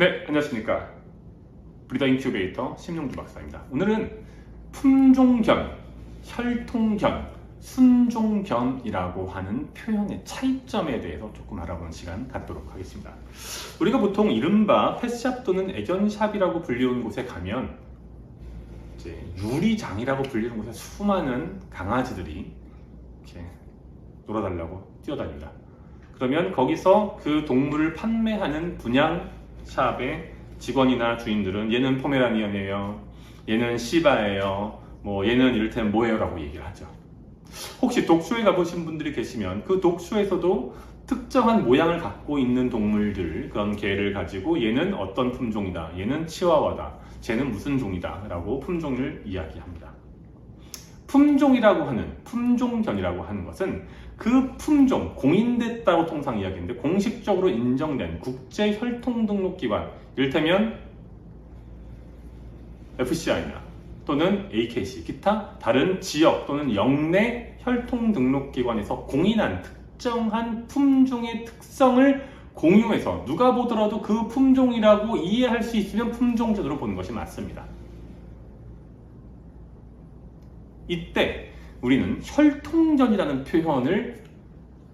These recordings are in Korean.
네, 안녕하십니까. 브리더 인큐베이터 심용주 박사입니다. 오늘은 품종견, 혈통견, 순종견이라고 하는 표현의 차이점에 대해서 조금 알아보는 시간 갖도록 하겠습니다. 우리가 보통 이른바 펫샵 또는 애견샵이라고 불리는 곳에 가면 이제 유리장이라고 불리는 곳에 수많은 강아지들이 이렇게 놀아달라고 뛰어다닙니다. 그러면 거기서 그 동물을 판매하는 분양샵의 직원이나 주인들은 얘는 포메라니언이에요, 얘는 시바예요, 뭐 얘는 이를테면 뭐예요 라고 얘기를 하죠. 혹시 독쇼에 가보신 분들이 계시면 그 독쇼에서도 특정한 모양을 갖고 있는 동물들, 그런 개를 가지고 얘는 어떤 품종이다, 얘는 치와와다, 쟤는 무슨 종이다 라고 품종을 이야기합니다. 품종이라고 하는, 품종견이라고 하는 것은 그 품종, 공인됐다고 통상 이야기하는데 공식적으로 인정된 국제혈통등록기관, 이를테면 FCI나 또는 AKC, 기타 다른 지역 또는 영내 혈통등록기관에서 공인한 특정한 품종의 특성을 공유해서 누가 보더라도 그 품종이라고 이해할 수 있으면 품종견으로 보는 것이 맞습니다. 이때 우리는 혈통견이라는 표현을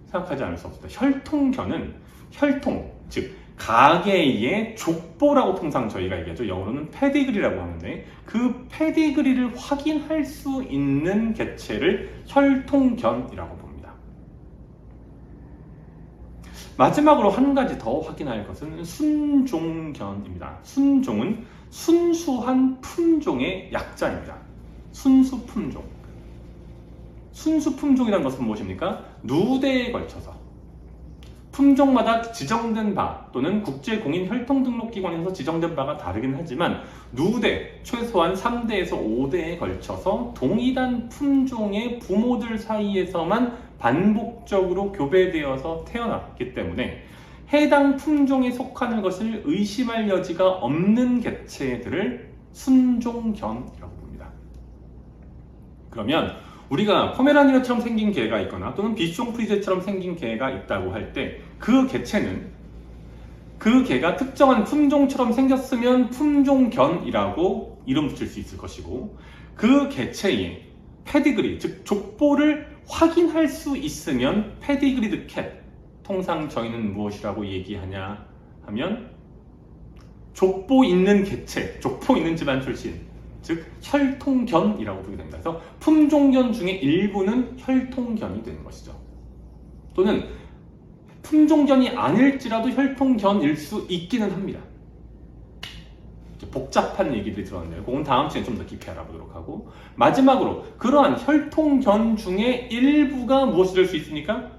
생각하지 않을 수 없습니다. 혈통견은 혈통, 즉 가계의 족보라고 통상 저희가 얘기하죠. 영어로는 페디그리라고 하는데 그 페디그리를 확인할 수 있는 개체를 혈통견이라고 봅니다. 마지막으로 한 가지 더 확인할 것은 순종견입니다. 순종은 순수한 품종의 약자입니다. 순수 품종. 순수 품종이라는 것은 무엇입니까? 누대에 걸쳐서 품종마다 지정된 바 또는 국제공인혈통등록기관에서 지정된 바가 다르긴 하지만 누대, 최소한 3대에서 5대에 걸쳐서 동일한 품종의 부모들 사이에서만 반복적으로 교배되어서 태어났기 때문에 해당 품종에 속하는 것을 의심할 여지가 없는 개체들을 순종견이라고 봅니다. 그러면 우리가 포메라니언처럼 생긴 개가 있거나 또는 비숑 프리제처럼 생긴 개가 있다고 할 때 그 개체는 그 개가 특정한 품종처럼 생겼으면 품종견이라고 이름 붙일 수 있을 것이고, 그 개체의 페디그리, 즉 족보를 확인할 수 있으면 페디그리드 캣, 통상 저희는 무엇이라고 얘기하냐 하면 족보 있는 개체, 족보 있는 집안 출신, 즉 혈통견이라고 부르게 됩니다. 그래서 품종견 중에 일부는 혈통견이 되는 것이죠. 또는 품종견이 아닐지라도 혈통견일 수 있기는 합니다. 복잡한 얘기들이 들어왔네요. 그건 다음 시간에 좀 더 깊이 알아보도록 하고, 마지막으로 그러한 혈통견 중에 일부가 무엇이 될 수 있습니까?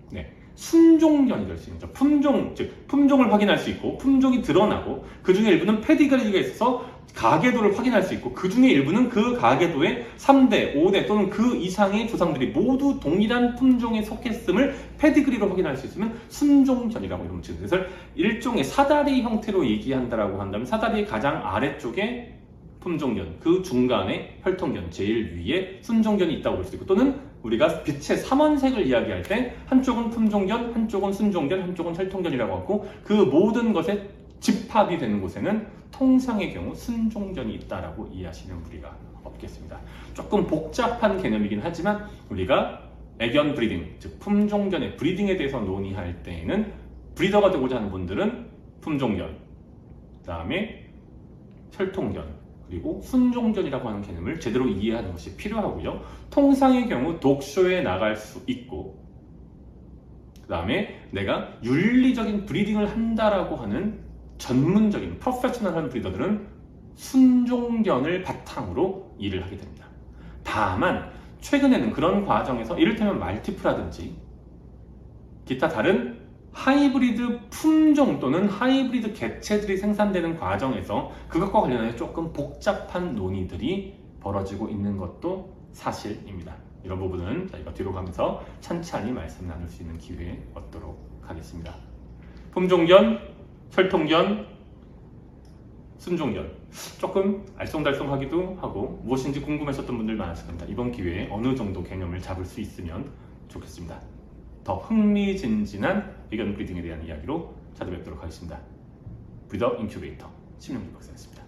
네, 순종견이 될 수 있는 거죠. 품종, 즉 품종을 확인할 수 있고 품종이 드러나고 그 중에 일부는 페디그리가 있어서 가계도를 확인할 수 있고 그 중에 일부는 그 가계도의 3대, 5대 또는 그 이상의 조상들이 모두 동일한 품종에 속했음을 페디그리로 확인할 수 있으면 순종견이라고 이름을 지는, 그래서 일종의 사다리 형태로 얘기한다라고 한다면 사다리의 가장 아래쪽에 품종견, 그 중간에 혈통견, 제일 위에 순종견이 있다고 볼 수 있고, 또는 우리가 빛의 삼원색을 이야기할 때 한쪽은 품종견, 한쪽은 순종견, 한쪽은 혈통견이라고 하고 그 모든 것의 집합이 되는 곳에는 통상의 경우 순종견이 있다라고 이해하시면 무리가 없겠습니다. 조금 복잡한 개념이긴 하지만 우리가 애견 브리딩, 즉 품종견의 브리딩에 대해서 논의할 때에는 브리더가 되고자 하는 분들은 품종견, 그 다음에 혈통견, 그리고 순종견이라고 하는 개념을 제대로 이해하는 것이 필요하고요. 통상의 경우 독쇼에 나갈 수 있고, 그 다음에 내가 윤리적인 브리딩을 한다라고 하는 전문적인 프로페셔널한 브리더들은 순종견을 바탕으로 일을 하게 됩니다. 다만 최근에는 그런 과정에서 이를테면 말티프라든지 기타 다른 하이브리드 품종 또는 하이브리드 개체들이 생산되는 과정에서 그것과 관련해서 조금 복잡한 논의들이 벌어지고 있는 것도 사실입니다. 이런 부분은 저희가 뒤로 가면서 천천히 말씀 나눌 수 있는 기회에 얻도록 하겠습니다. 품종견, 혈통견, 순종견, 조금 알쏭달쏭하기도 하고 무엇인지 궁금하셨던 분들 많으실 겁니다. 이번 기회에 어느 정도 개념을 잡을 수 있으면 좋겠습니다. 더 흥미진진한 애견 브리딩에 대한 이야기로 찾아뵙도록 하겠습니다. 브더 인큐베이터 심영주 박사였습니다.